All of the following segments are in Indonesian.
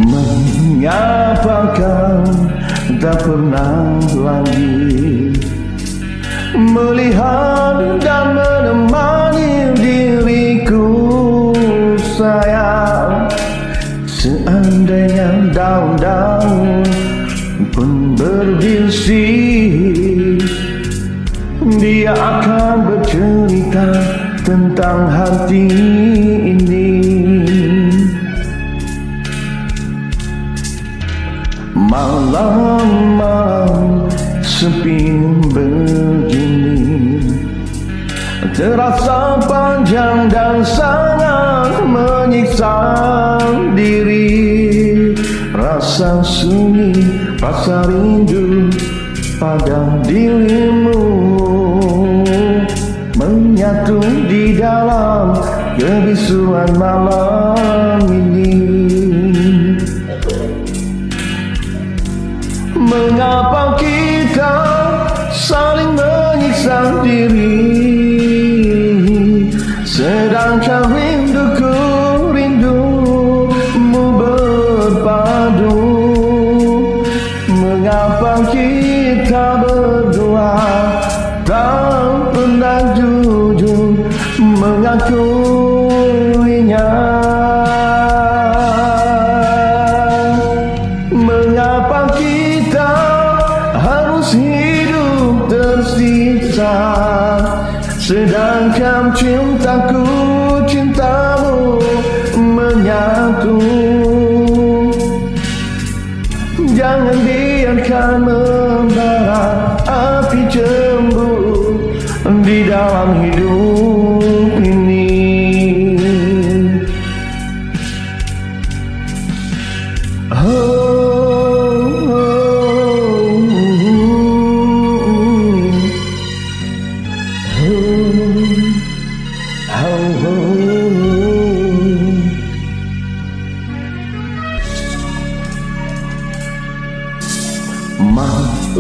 Mengapa kau tak pernah lagi melihat dan menemani diriku sayang? Seandainya daun-daun pun berbisi, dia akan bercerita tentang hati ini. Malam-malam sepi begini terasa panjang dan sangat menyiksa diri. Rasa sunyi, rasa rindu pada dirimu menyatu di dalam kebisuan malam ini. Mengapa kita saling menyiksa diri, sedangkan rinduku, rindumu berpadu? Mengapa kita berdua tak pernah jujur mengakuinya? Mengapa kita harus hidup tersiksa, sedangkan cintaku, cintamu menyatu? Jangan biarkan membara api cemburu di dalam hidup ini.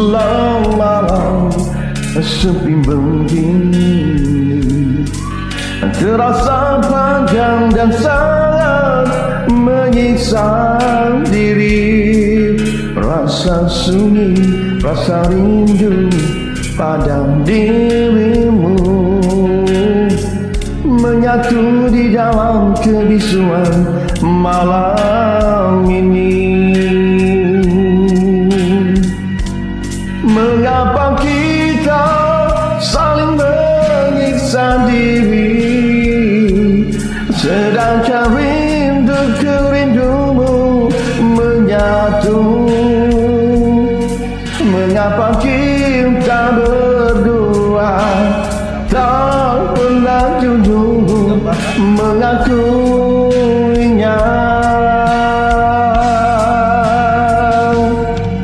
Malam-malam sepi begini terasa panjang dan sangat menyiksa diri. Rasa sunyi, rasa rindu pada dirimu menyatu di dalam kebisuan malam ini. Mengapa kita saling menyiksa diri, sedangkan rinduku, rindumu menyatu? Mengapa kita berdua tak pernah jujur mengakuinya?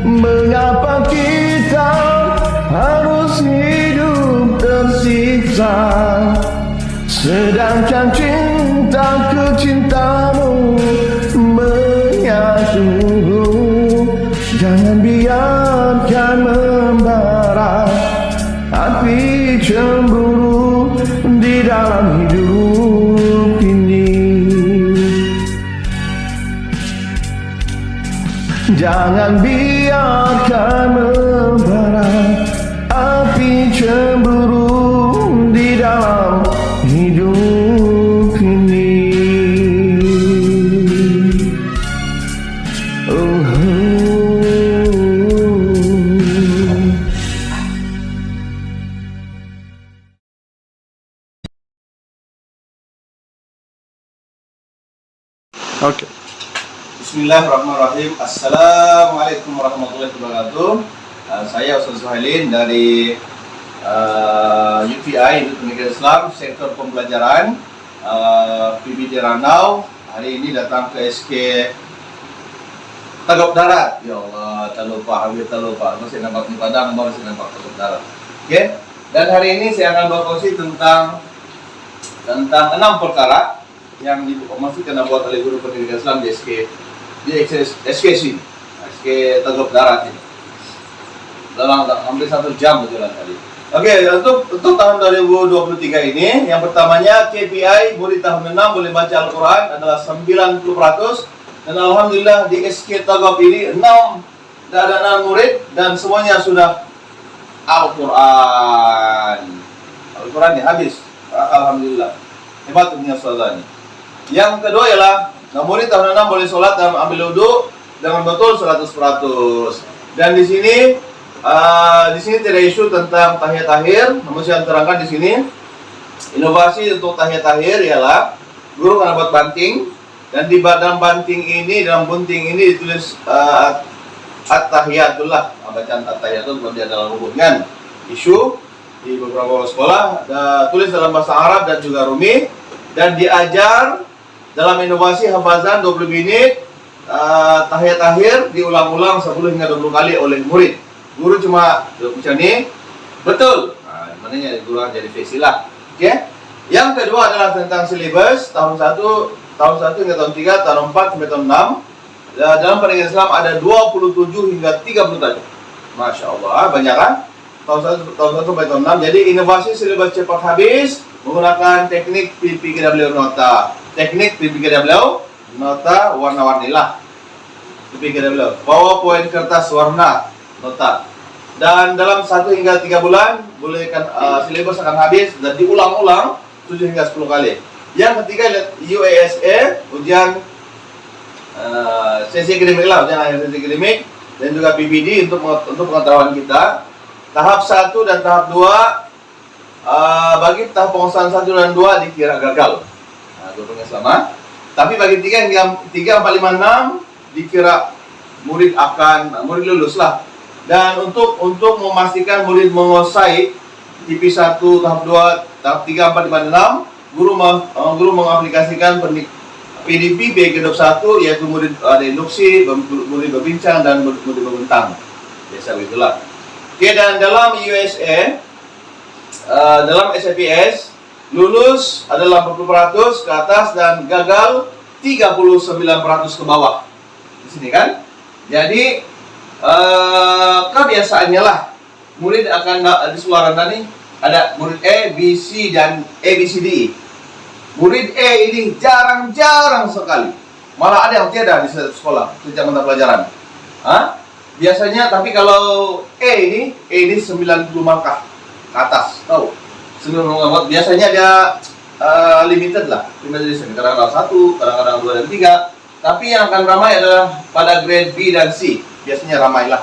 Mengapa kita harus hidup tersiksa, sedangkan cintaku, cintamu menyatu? Jangan biarkan membara api cemburu di dalam hidup ini. Jangan biarkan membara api cemburu di dalam hidup ini. Oke. Bismillahirrahmanirrahim. Assalamualaikum warahmatullahi wabarakatuh. Saya Ustaz Suhailin dari UPI, Institut Pendidikan Islam, Sektor Pembelajaran PBD Ranau. Hari ini datang ke SK Tagap Darat. Ya Allah, terlupa, masih nampak di Padang, masih nampak Tagap Darat. Oke. Dan hari ini saya akan berkongsi tentang 6 perkara yang dimaksudkan buat oleh guru pendidikan Islam di SKC, SK Tagap Darat ini. dalam hampir 1 jam berjalan tadi. Oke, untuk tahun 2023 ini, yang pertamanya KPI murid tahun 6 boleh baca Al-Quran adalah 90%, dan Alhamdulillah di SK Tagop ini 6 murid dan semuanya sudah Al-Quran. Al-Quran ya habis. Alhamdulillah. Hebat punya Ustazah ini. Yang kedua ialah murid tahun 6 boleh sholat dan ambil wudhu dengan betul 100%. Dan di sini tidak isu tentang tahiyat akhir, namun saya terangkan di sini inovasi untuk tahiyat akhir ialah guru akan buat banting, dan di dalam banting ini, dalam bunting ini ditulis at-tahiyatullah, bacaan at-tahiyatul kalau dia dalam hubungan isu di beberapa sekolah tulis dalam bahasa Arab dan juga Rumi, dan diajar dalam inovasi hafazan 20 menit tahiyat akhir diulang-ulang 10 hingga 20 kali oleh murid. Guru cuma macam ni, betul. Maknanya guru jadi fesilah. Okey. Yang kedua adalah tentang silibus tahun 1 hingga tahun 3, tahun 4 sampai tahun 6. Dalam pendidikan Islam ada 27 hingga 30 tajuk. Masya Allah, banyak kan? Tahun 1 sampai tahun 6. Jadi inovasi silibus cepat habis menggunakan teknik PPKW nota. Teknik PPKW nota warna-warni lah. PPKW PowerPoint kertas warna nota. Dan dalam 1 hingga 3 bulan boleh kan silibus akan habis dan diulang-ulang 7 hingga 10 kali. Yang ketiga UASA, ujian sesi akademik lah, ujian akhir sesi akademik, dan juga PBD untuk pengetahuan kita. Tahap 1 dan tahap 2 bagi tahap pengusahaan 1 dan 2 dikira gagal. Gurunya sama. Tapi bagi 3, 4, 5, 6 dikira murid lulus lah. Dan untuk memastikan murid menguasai TP1 tahap 2, tahap 3, 4, 5, 6, guru mengaplikasikan PDP BG21, yaitu murid ada induksi, murid berbincang, dan murid membentang. Biasa begitulah. Oke, dan dalam USA, dalam SAPS, lulus adalah 40% ke atas dan gagal 39% ke bawah. Di sini kan? Jadi kebiasaannya lah murid akan di seluruh tadi ada murid A, B, C dan A, B, C, D, E. Murid A ini jarang sekali, malah ada yang tiada di sekolah sejak mata pelajaran. Biasanya, tapi kalau A ini 90 markah ke atas, tahu? 90 markah. Biasanya dia limited lah, kadang-kadang 1, kadang-kadang 2 dan 3. Tapi yang akan ramai adalah pada grade B dan C. Biasanya ramai lah.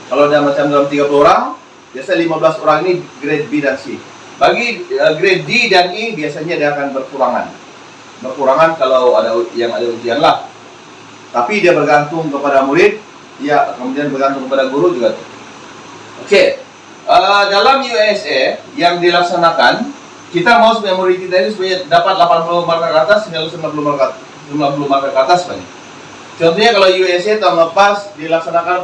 Kalau ada macam dalam 30 orang, biasanya 15 orang ini grade B dan C. Bagi grade D dan E biasanya dia akan berkurangan kalau ada ujian lah. Tapi dia bergantung kepada murid, ya, kemudian bergantung kepada guru juga. Oke. Dalam USA yang dilaksanakan, kita mau supaya murid kita ini supaya dapat 80 markah ke atas hingga 90 markah ke atas banyak. Contohnya kalau USA tahun lepas dilaksanakan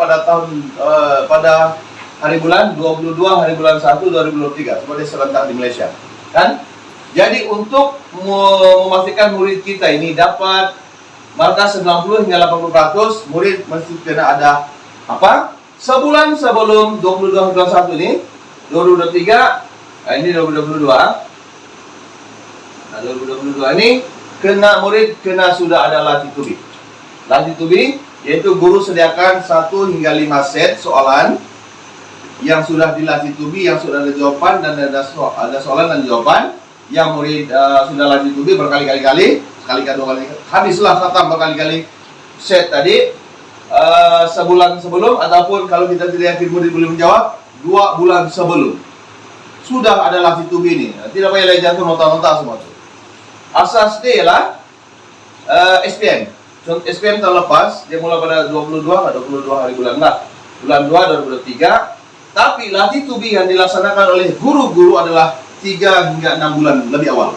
pada hari bulan 22 hari bulan 1 2023 seperti serentak di Malaysia, kan? Jadi untuk memastikan murid kita ini dapat markah 90 hingga 80%, murid mesti kena ada apa? Sebulan sebelum 22 bulan 1 ini 2023, ini 2022. Nah, 2022 ini murid kena sudah ada latih tubi. Latih tubi yaitu guru sediakan 1 hingga 5 set soalan yang sudah dilatih tubi, yang sudah ada jawaban dan ada soalan dan jawaban yang murid sudah latih tubi berkali-kali, sekali-kali 2 kali, habislah khatam berkali-kali set tadi sebulan sebelum, ataupun kalau kita tidak yakin murid boleh menjawab 2 bulan sebelum sudah ada latih tubi ini. Tidak payah jatuh nota-nota semua itu. Asas dia ialah SPM. SPM tahun lepas dia mulai pada 22 hari bulan lah, bulan 2 2023. Tapi latih tubi yang dilaksanakan oleh guru-guru adalah 3 hingga 6 bulan lebih awal.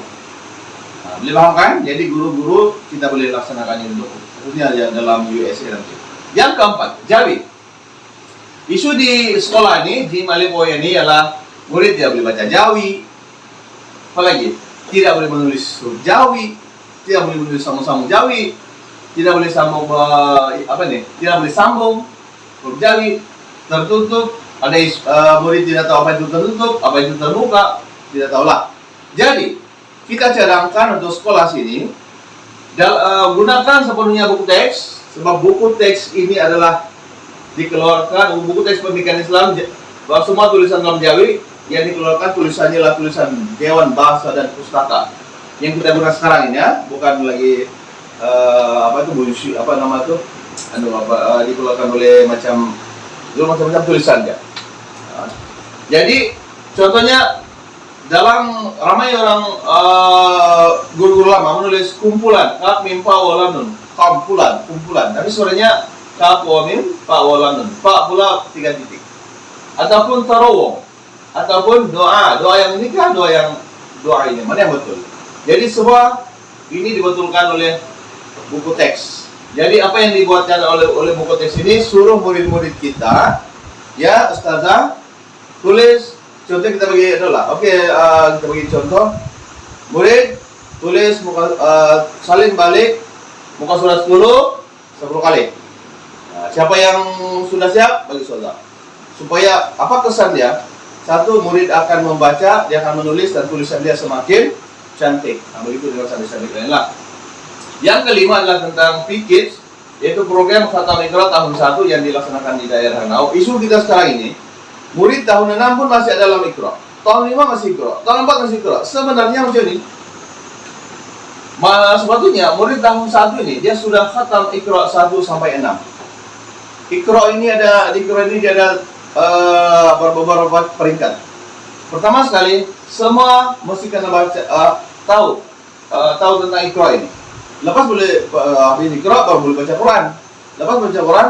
Boleh paham kan? Jadi guru-guru kita boleh laksanakan ini dulu, khususnya dalam USA nanti. Yang keempat, Jawi. Isu di sekolah ini, di Malipoya ini ialah murid tidak boleh baca Jawi. Apalagi tidak boleh menulis huruf Jawi, tidak boleh menulis sambung-sambung Jawi, tidak boleh sambung tidak boleh sambung huruf Jawi, tertutup, Ada murid tidak tahu apa itu tertutup, apa itu terbuka, tidak tahulah. Jadi kita cadangkan untuk sekolah sini gunakan sepenuhnya buku teks, sebab buku teks ini adalah dikeluarkan buku teks pendidikan Islam, semua tulisan dalam Jawi yang dikeluarkan tulisannya adalah tulisan Dewan Bahasa dan Pustaka yang kita gunakan sekarang ini ya, bukan lagi dikeluarkan oleh macam-macam tulisan ya. Jadi contohnya dalam ramai orang guru-guru lama menulis kumpulan kaf mim fa wa lam nun, kumpulan, tapi suaranya kaf wa mim fa wa lam nun, fa pula 3 titik. Ataupun tarawih, ataupun doa yang ini kah doa ini, mana yang betul? Jadi semua ini dibetulkan oleh buku teks. Jadi apa yang dibuatkan oleh buku teks ini, suruh murid-murid kita ya ustazah tulis. Contoh kita bagi adalah kita bagi contoh, murid tulis salin balik muka surat 10 kali. Nah, siapa yang sudah siap bagi saudara, supaya apa kesan dia? Satu, murid akan membaca, dia akan menulis dan tulisan dia semakin cantik. Nah, begitu dengan cantik lain lah. Yang kelima adalah tentang PKIDS, yaitu program Khatam Iqra tahun 1 yang dilaksanakan di daerah Hanau. Isu kita sekarang ini, murid tahun 6 pun masih ada dalam Iqra, tahun 5 masih Iqra, tahun 4 masih Iqra. Sebenarnya macam ini. Sebetulnya murid tahun 1 ini dia sudah khatam Iqra 1 sampai 6. Iqra ini ada beberapa peringkat. Pertama sekali, semua mesti kena baca, tahu tentang Iqra ini. Lepas boleh habis Iqra baru boleh baca Quran. Lepas baca Quran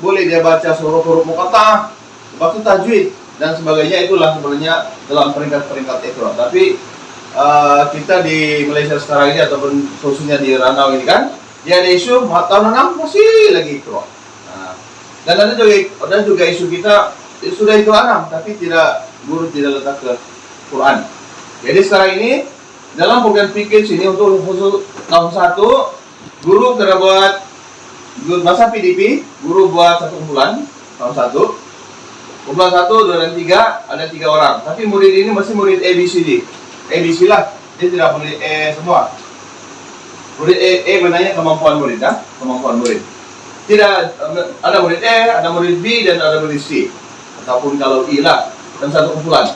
boleh dia baca huruf-huruf muqatta'ah, waktu tajwid dan sebagainya. Itulah sebenarnya dalam peringkat-peringkat Iqra. Tapi kita di Malaysia sekarang ini ataupun khususnya di Ranau ini kan, dia ada isu tahun 6 masih lagi Iqra. Nah, dan ada juga isu kita sudah Iqra 6 tapi guru tidak letak ke Quran. Jadi sekarang ini dalam program PKIDS ini untuk khusus tahun 1, guru kena buat masa PDP, guru buat satu kumpulan tahun 1. Kumpulan 1, 2, dan 3 ada 3 orang. Tapi murid ini mesti murid ABCD. ABC lah, dia tidak murid E semua. Murid E benarnya kemampuan murid, kemampuan murid. Tidak ada murid E, ada murid B, dan ada murid C. Ataupun kalau I lah, dan satu kumpulan.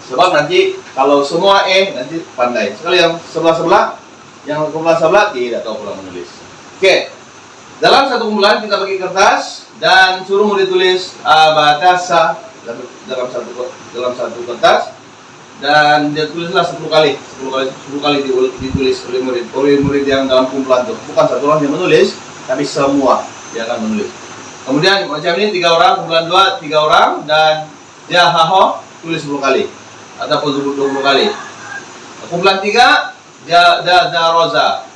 Sebab nanti kalau semua E nanti pandai. Sekali yang sebelah, yang kumpulan sebelah tidak tahu pula menulis. Oke. Dalam satu kumpulan kita bagi kertas dan suruh murid tulis abatasa dalam satu kertas, dan dia tulislah 10 kali ditulis oleh murid yang dalam kumpulan itu. Bukan satu orang yang menulis, tapi semua dia akan menulis. Kemudian macam ini 3 orang, kumpulan 2 3 orang, dan dia haho tulis 10 kali ataupun 20 kali. Kumpulan 3 dia roza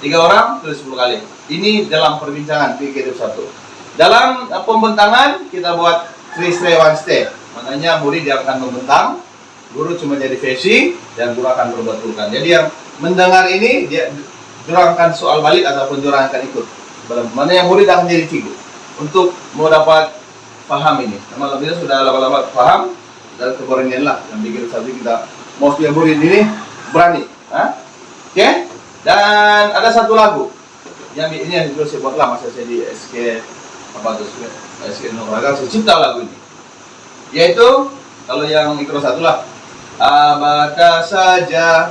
3 orang tulis 10 kali. Ini dalam perbincangan PKIDS 1. Dalam pembentangan kita buat 3 stay 1 stay. Maknanya murid yang akan membentang, guru cuma jadi versi dan guru akan berbetulkan. Jadi yang mendengar ini dia jurangkan soal balik ataupun jurangkan ikut. Mana yang murid akan jadi cikgu untuk mau dapat paham ini. Nama kita sudah lama-lama paham dan keberanian lah yang bikin satu kita mau yang murid ini berani. Oke? Dan ada satu lagu yang ini yang dulu saya buat lama, saya di SK Nuraga, saya cipta lagu ini. Yaitu kalau yang Iqra 1 lah, abata saja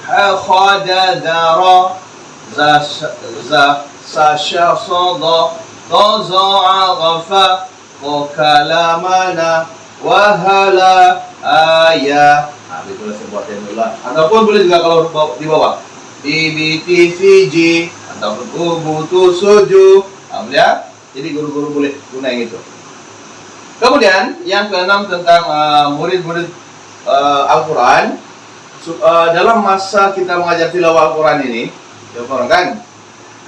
khada dara sasha sada taza'a ghafa kalamana wahala ayah. Nah, itulah saya buat yang dulu lah. Ataupun boleh juga kalau di bawah IBTVG ataupun Ubutu Suju. Ya, jadi guru-guru boleh guna yang itu. Kemudian yang keenam tentang murid-murid Al-Quran. Dalam masa kita mengajar tilawah Al-Quran ini, kan,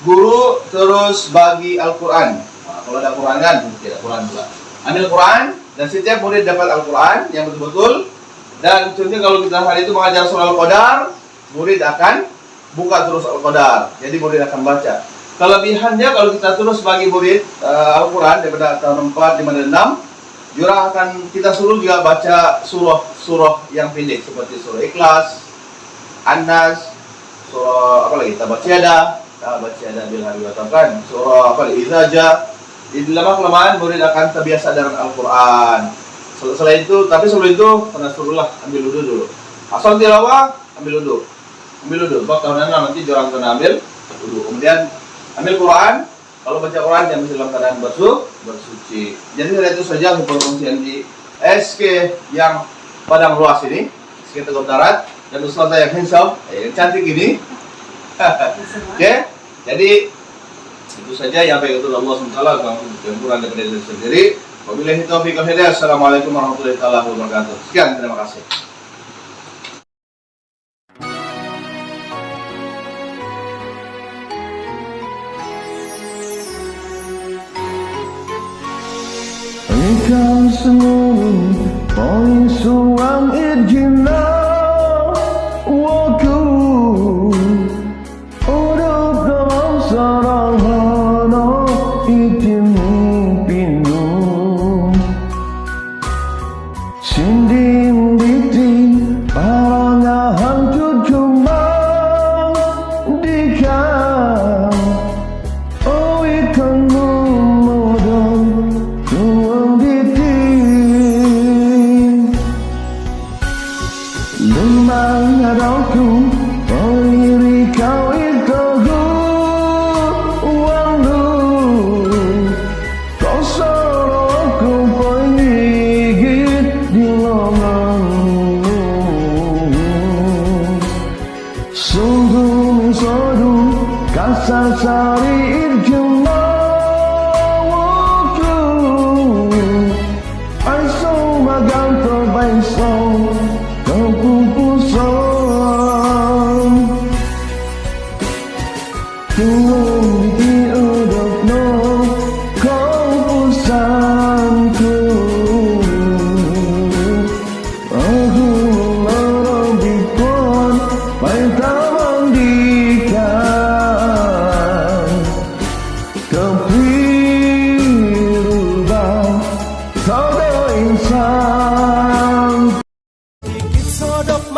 guru terus bagi Al-Quran. Nah, kalau ada Quran kan, tidak Quran pula. Ambil Quran dan setiap murid dapat Al-Quran yang betul-betul. Dan contohnya kalau kita hari itu mengajar surah Al-Qadar, murid akan buka terus Al-Qadar. Jadi murid akan baca. Kelebihannya kalau kita terus bagi murid Al-Quran daripada tahun 4, 5, dan 6, jurang akan kita suruh juga baca surah yang pendek seperti surah Ikhlas, An-Nas, surah apa lagi? Tabat-Yadah bil hari kan, surah apa lagi? Izaja. Di lama-kelamaan murid akan terbiasa dengan Al-Quran. Selain itu, tapi sebelum itu pernah suruhlah ambil wudhu dulu. Asal tilawah, ambil wudhu. Sebab tahun 6 nanti jurang kena ambil wudhu. Kemudian ambil Quran. Kalau baca Quran jangan masih dalam keadaan bersuci. Jadi itu saja perkongsian di SK yang Padang Luas ini, SK Teguh Darat, dan Ustaz yang handsome, yang cantik ini. Oke, jadi itu saja yang baik untuk Allah SWT, yang kurang daripada diri sendiri. Wabillahi taufiq wal hidayah. Assalamualaikum warahmatullahi wabarakatuh. Sekian, terima kasih. Engkau seluruh poin suam irjinah waktu udah dalam sarana itimu pinu sindim diti paranga hancur cuma dikau oh ikan memodong Lemang adauku Peliri kau ikaku Wandu Kau soroku Penggigit di lenganmu Sungguh sodu Kasar sari irjema Waktu Aiso magang terbaiso kepupusan Tunggu diuduk no kepupusanku Aku merobikon Paita mandikan Kepirubah Kau insan Sodok